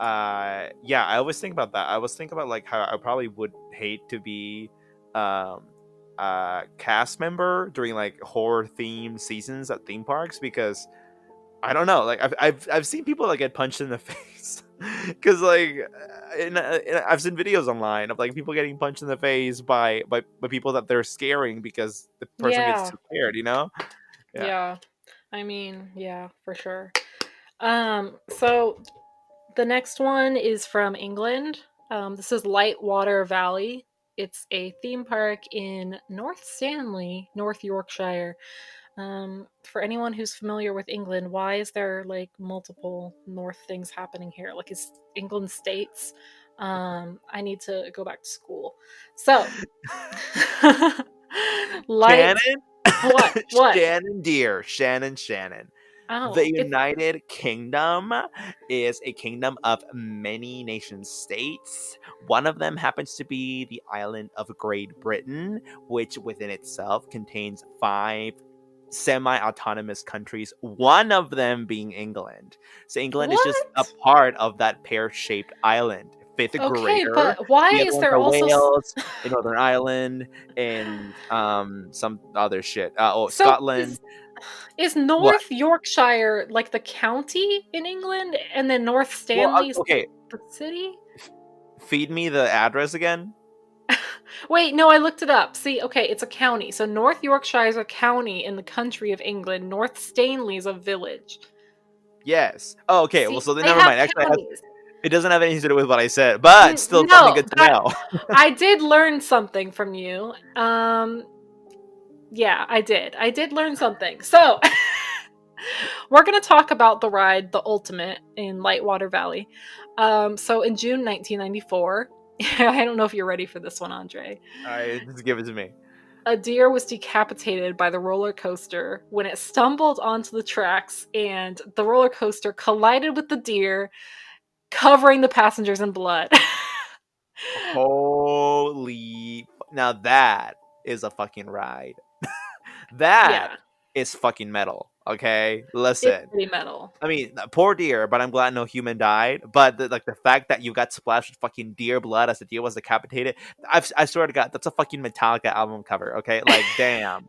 yeah, I always think about that. I always think about like how I probably would hate to be um cast member during like horror themed seasons at theme parks, because I don't know, like I've seen people like get punched in the face because like I've seen videos online of like people getting punched in the face by people that they're scaring because the person gets Yeah. too scared, you know. Yeah. Yeah. I mean, yeah, for sure. So the next one is from England. This is Lightwater Valley. It's a theme park in North Stanley, North Yorkshire. For anyone who's familiar with England, why is there like multiple north things happening here? Like, is England states? I need to go back to school. So, light. Shannon? What? What? Shannon, dear. Shannon. The Oh, it's United Kingdom is a kingdom of many nation states. One of them happens to be the island of Great Britain, which within itself contains five semi autonomous countries, one of them being England. So England is just a what? part of that pear shaped island. Fifth Okay, grader. but why The other is ones there are also Wales, the Northern Ireland, and some other shit. so Scotland. is What? North Yorkshire like the county in England, and then North Well, Stanley's okay. the city? Feed me the address again. Wait, no, I looked it up. See, okay, it's a county. So North Yorkshire is a county in the country of England. North Stanley is a village. Yes. Oh, okay. Well, See, so then they never have mind. Actually, counties. it doesn't have anything to do with what I said, but still something No, good to that know. I did learn something from you. Yeah, I did. I did learn something. So, we're going to talk about the ride, the Ultimate, in Lightwater Valley. So in June 1994, I don't know if you're ready for this one, Andre. All right, just give it to me. A deer was decapitated by the roller coaster when it stumbled onto the tracks, and the roller coaster collided with the deer, covering the passengers in blood. Holy! Now that is a fucking ride. That Yeah, is fucking metal. Okay, it's listen. pretty metal. I mean, poor deer, but I'm glad no human died. But the fact that you got splashed with fucking deer blood as the deer was decapitated, I swear to God, that's a fucking Metallica album cover. Okay, like damn.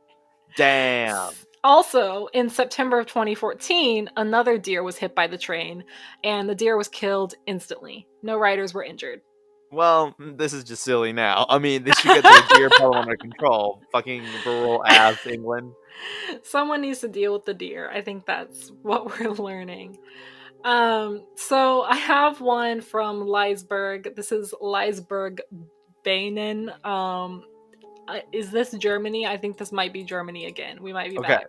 Also, in September of 2014, another deer was hit by the train, and the deer was killed instantly. No riders were injured. Well, this is just silly now. I mean, they should get their deer problem under control. Fucking rural ass England. Someone needs to deal with the deer. I think that's what we're learning. So I have one from Leisberg. This is Leisberg Bainen. Is this Germany? I think this might be Germany again. We might be Okay. back.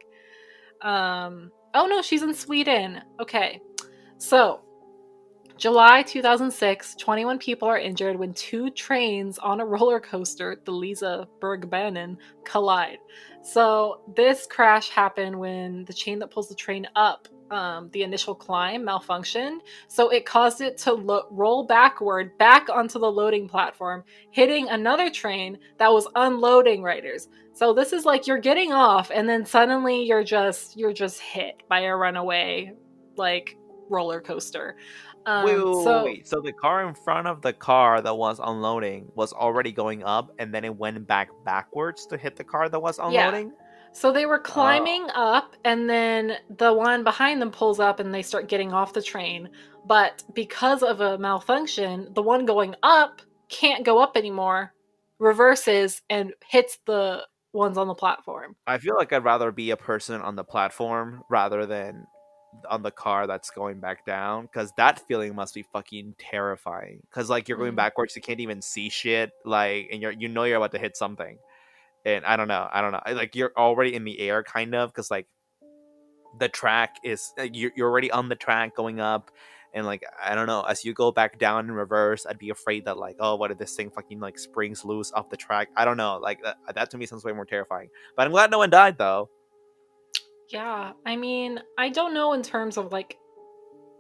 Oh no, she's in Sweden. Okay. So, July 2006, 21 people are injured when two trains on a roller coaster, the Lisa Bergbanen, collide. So, this crash happened when the chain that pulls the train up, the initial climb, malfunctioned. So, it caused it to roll backward back onto the loading platform, hitting another train that was unloading riders. So, this is like you're getting off, and then suddenly you're just hit by a runaway, like, roller coaster. So Wait. So the car in front of the car that was unloading was already going up, and then it went back backwards to hit the car that was yeah. unloading. So they were Oh, climbing up, and then the one behind them pulls up and they start getting off the train. But because of a malfunction, the one going up can't go up anymore, reverses, and hits the ones on the platform. I feel like I'd rather be a person on the platform rather than on the car that's going back down, because that feeling must be fucking terrifying. Because like you're going Mm. backwards, you can't even see shit, like, and you're about to hit something. And I don't know, like you're already in the air kind of, because like the track is you're already on the track going up, and like I don't know, as you go back down in reverse, I'd be afraid that like, oh, what if this thing fucking like springs loose off the track? I don't know, like that to me sounds way more terrifying. But I'm glad no one died though. Yeah, I mean, I don't know in terms of like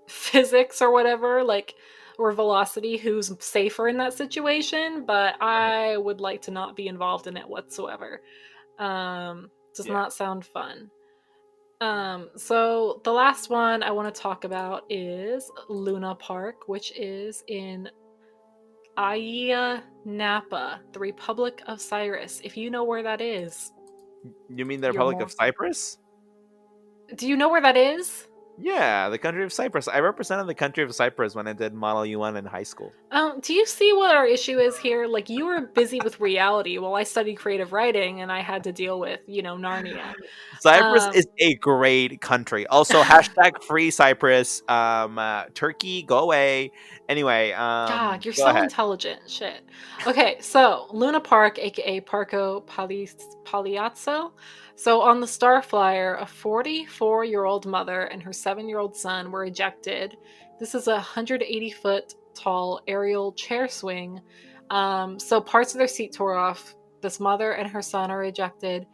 physics or whatever, like, or velocity, who's safer in that situation, but Uh-huh. I would like to not be involved in it whatsoever. Does Yeah. not sound fun. So the last one I want to talk about is Luna Park, which is in Ayia Napa, the Republic of Cyrus. If you know where that is, You mean the you're Republic more. of Cyprus? Do you know where that is? Yeah, the country of Cyprus. I represented the country of Cyprus when I did Model UN in high school. Do you see what our issue is here? Like, you were busy with reality while I studied creative writing and I had to deal with, Narnia. Cyprus Um, is a great country. Also, hashtag free Cyprus. Turkey, go away. Anyway, God, you're go so ahead. intelligent. Shit. Okay, so Luna Park, aka Parco Pagliazzo. So on the Starflyer, a 44-year-old mother and her 7-year-old son were ejected. This is a 180-foot tall aerial chair swing. So parts of their seat tore off. This mother and her son are ejected.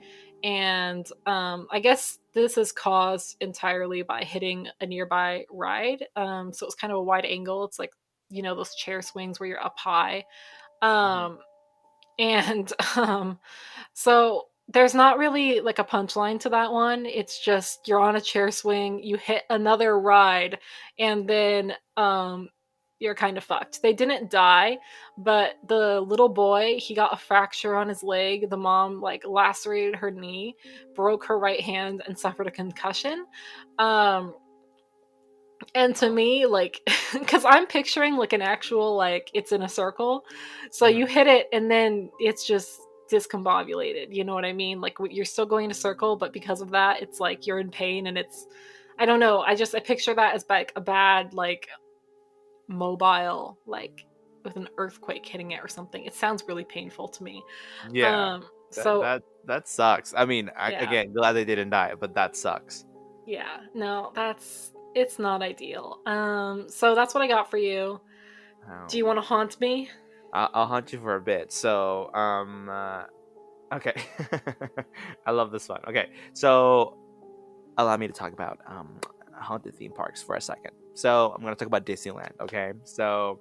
And I guess this is caused entirely by hitting a nearby ride. So it's kind of a wide angle. It's like, those chair swings where you're up high. Mhm. Um, and so there's not really like a punchline to that one. It's just you're on a chair swing, you hit another ride, and then you're kind of fucked. They didn't die, but the little boy, he got a fracture on his leg. The mom like lacerated her knee, broke her right hand, and suffered a concussion. Um, and to Oh. me, like, because I'm picturing like an actual, like, it's in a circle. So you Mhm. hit it and then it's just discombobulated. You know what I mean? Like, you're still going in a circle, but because of that, it's like you're in pain and I don't know. I picture that as like a bad, like, mobile, like, with an earthquake hitting it or something. It sounds really painful to me. Yeah, that So that that sucks. I mean, yeah, again, glad they didn't die, but that sucks. yeah. No, it's not ideal. So that's what I got for you. Do you Oh, want to haunt me? I'll hunt you for a bit. So, okay, I love this one. Okay, so allow me to talk about haunted theme parks for a second. So I'm gonna talk about Disneyland. Okay, so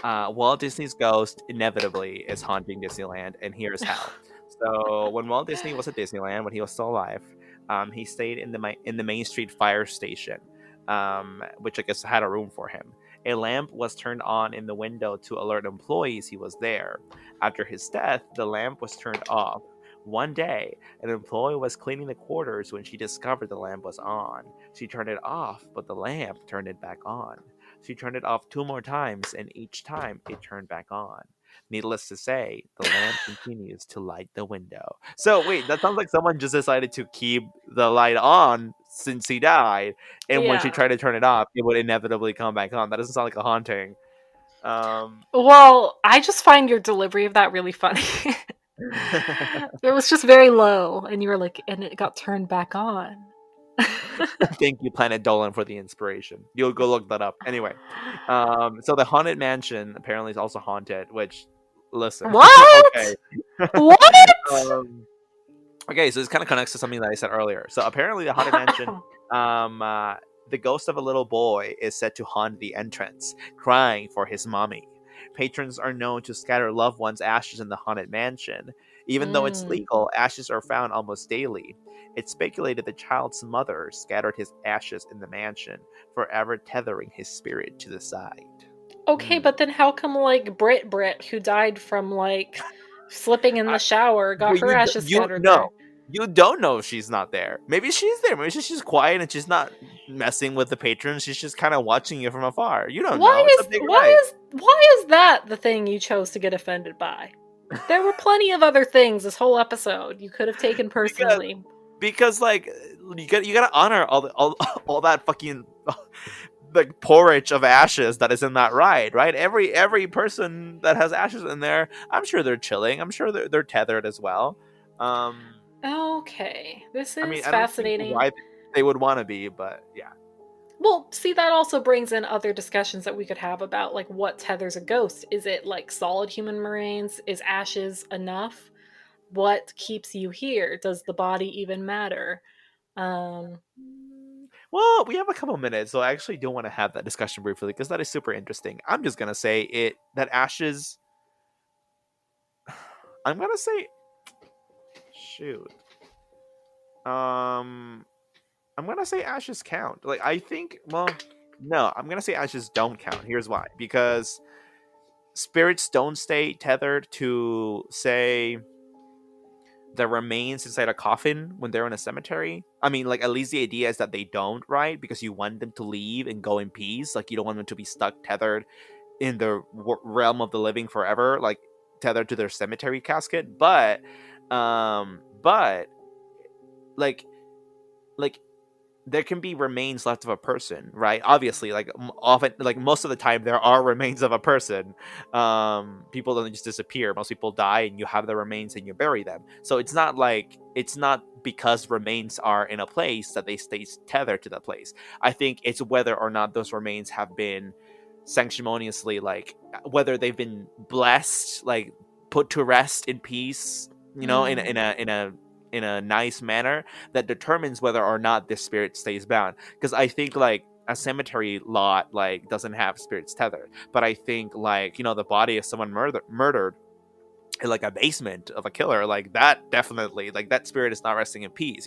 Walt Disney's ghost inevitably is haunting Disneyland, and here's how. So when Walt Disney was at Disneyland, when he was still alive, he stayed in the Main Street Fire Station, which I guess had a room for him. A lamp was turned on in the window to alert employees he was there. After his death, the lamp was turned off. One day, an employee was cleaning the quarters when she discovered the lamp was on. She turned it off, but the lamp turned it back on. She turned it off two more times, and each time it turned back on. Needless to say, the lamp continues to light the window. So, wait, that sounds like someone just decided to keep the light on since he died, and when she Yeah. tried to turn it off, it would inevitably come back on. That doesn't sound like a haunting. Um, Well, I just find your delivery of that really funny. It was just very low, and you were like, and it got turned back on. Thank you, Planet Dolan, for the inspiration. You'll go look that up. Anyway, so the haunted mansion apparently is also haunted. Which, listen, okay, What? What? um, okay. So this kind of connects to something that I said earlier. So apparently, the haunted mansion, um, uh, the ghost of a little boy is said to haunt the entrance, crying for his mommy. Patrons are known to scatter loved ones' ashes in the haunted mansion. Even though it's Mm. legal, ashes are found almost daily. It's speculated the child's mother scattered his ashes in the mansion, forever tethering his spirit to the side. Okay, Hmm. but then how come like Brit, who died from like slipping in I, the shower, got but her ashes you scattered know, there? you don't know if she's not there. Maybe she's there. Maybe she's just quiet and she's not messing with the patrons. She's just kind of watching you from afar. You don't know. It's a big ride. Why is that the thing you chose to get offended by? There were plenty of other things this whole episode you could have taken because personally. like you gotta honor all that fucking like porridge of ashes that is in that ride, right? Every person that has ashes in there, I'm sure they're chilling. I'm sure they're tethered as well. Um, Okay, this I mean, is I don't see fascinating. why they would want to be, but yeah. Well, see, that also brings in other discussions that we could have about like what tethers a ghost. Is it like solid human remains? Is ashes enough? What keeps you here? Does the body even matter? Um, Well, we have a couple minutes, so I actually do want to have that discussion briefly because that is super interesting. I'm just gonna say it that ashes. I'm gonna say shoot. Um, I'm gonna say ashes count. Like I think, well, no, I'm gonna say ashes don't count. Here's why: because spirits don't stay tethered to say the remains inside a coffin when they're in a cemetery. I mean, like at least the idea is that they don't, right? Because you want them to leave and go in peace. Like you don't want them to be stuck tethered in the realm of the living forever, like tethered to their cemetery casket. But like like there can be remains left of a person, right? Obviously, like often, like most of the time there are remains of a person. People don't just disappear. Most people die and you have the remains and you bury them. So it's not because remains are in a place that they stay tethered to that place. I think it's whether or not those remains have been sanctimoniously, like whether they've been blessed, like put to rest in peace, Mm. in a nice manner, that determines whether or not this spirit stays bound. Because I think like a cemetery lot like doesn't have spirits tethered, but I think like the body of someone murdered in like a basement of a killer, like that definitely, like that spirit is not resting in peace.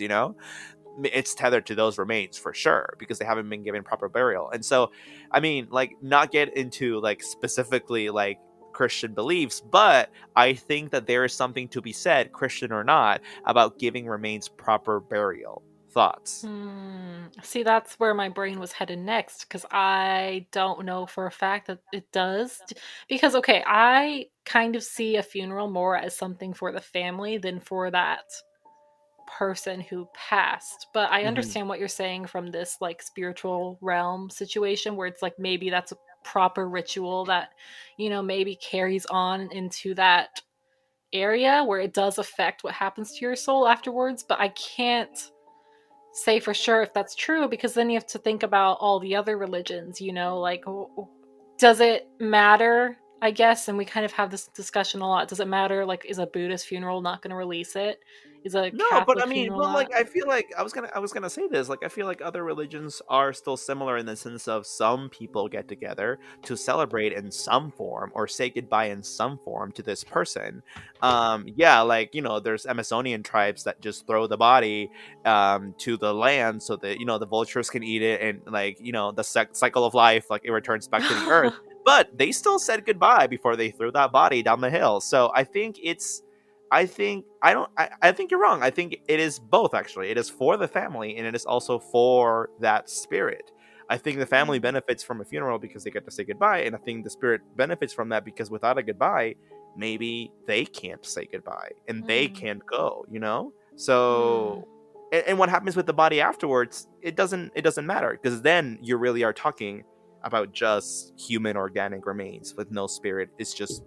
It's tethered to those remains for sure because they haven't been given proper burial. And so, I mean, like, not get into like specifically like Christian beliefs, but I think that there is something to be said, Christian or not, about giving remains proper burial. Thoughts? See, that's where my brain was headed next because I don't know for a fact that it does. Because, okay, I kind of see a funeral more as something for the family than for that person who passed. But I Hmm. understand what you're saying from this like spiritual realm situation where it's like maybe that's a proper ritual that, maybe carries on into that area where it does affect what happens to your soul afterwards. But I can't say for sure if that's true because then you have to think about all the other religions, like does it matter, I guess, and we kind of have this discussion a lot. Does it matter, like, is a Buddhist funeral not going to release it? Is a No, but I Catholic mean, funeral but like not? I feel like I was gonna say this. Like I feel like other religions are still similar in the sense of some people get together to celebrate in some form or say goodbye in some form to this person. Yeah, like there's Amazonian tribes that just throw the body to the land so that the vultures can eat it, and like the cycle of life, like it returns back to the earth. But they still said goodbye before they threw that body down the hill. So I think it's I think I don't. I think you're wrong. I think it is both. Actually, it is for the family, and it is also for that spirit. I think the family Mm, benefits from a funeral because they get to say goodbye, and I think the spirit benefits from that because without a goodbye, maybe they can't say goodbye and they mm, can't go. mm, So, and what happens with the body afterwards? It doesn't matter because then you really are talking about just human organic remains with no spirit. It's just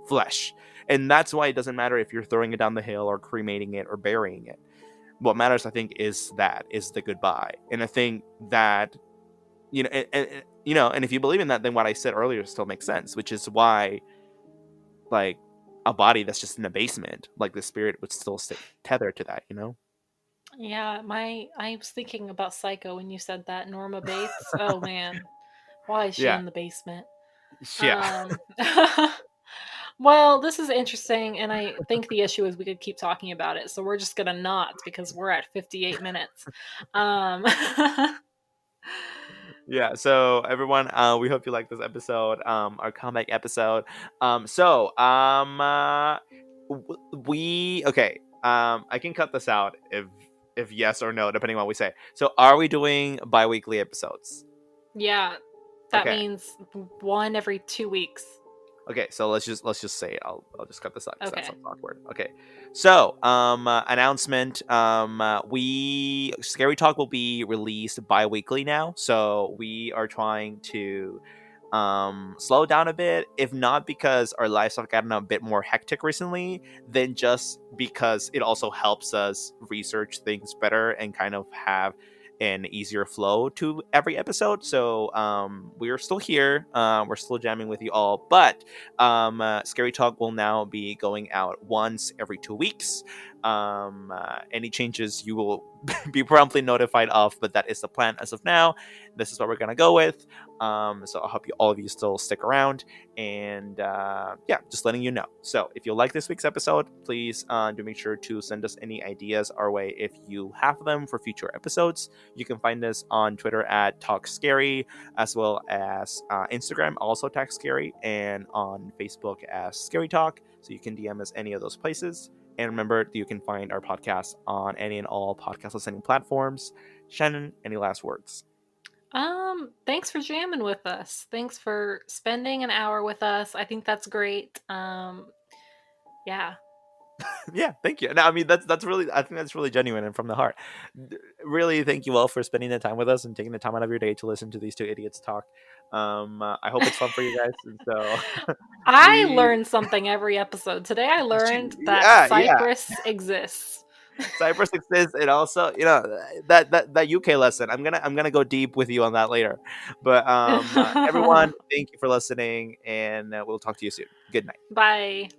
flesh, and that's why it doesn't matter if you're throwing it down the hill or cremating it or burying it. What matters, I think, is the goodbye. And I think that and if you believe in that, then what I said earlier still makes sense, which is why like a body that's just in a basement, like the spirit would still stay tethered to that. yeah, I was thinking about Psycho when you said that. Norma Bates, oh man, why is she Yeah, in the basement? yeah. um Well, this is interesting, and I think the issue is we could keep talking about it, so we're just gonna not because we're at 58 minutes. Um, Yeah, so everyone, we hope you like this episode, our comeback episode. We okay, I can cut this out if yes or no, depending on what we say. So are we doing bi-weekly episodes? yeah, that Okay. means one every 2 weeks. Okay, so let's just say it. I'll just cut this out because that Okay. sounds awkward. Okay, so announcement. We Scary Talk will be released bi-weekly now, so we are trying to slow down a bit. If not because our lives have gotten a bit more hectic recently, then just because it also helps us research things better and kind of have an easier flow to every episode. So we're still here. We're still jamming with you all, but Scary Talk will now be going out once every 2 weeks. Any changes you will be promptly notified of, but that is the plan as of now. This is what we're gonna go with. So I hope all of you still stick around, and yeah, just letting you know. So if you like this week's episode, please do make sure to send us any ideas our way if you have them for future episodes. You can find us on Twitter at Talk Scary, as well as Instagram, also Talk Scary, and on Facebook as Scary Talk. So you can DM us any of those places. And remember, you can find our podcast on any and all podcast listening platforms. Shannon, any last words? Thanks for jamming with us. Thanks for spending an hour with us. I think that's great. Yeah. Yeah, thank you. No, I mean that's really, I think that's really genuine and from the heart. Really, thank you all for spending the time with us and taking the time out of your day to listen to these two idiots talk. I hope it's fun for you guys, and so I we, learn something every episode. Today I learned that yeah, yeah. Cyprus exists. Cypress exists, and also, that UK lesson. I'm gonna go deep with you on that later. But everyone, thank you for listening, and we'll talk to you soon. Good night. Bye.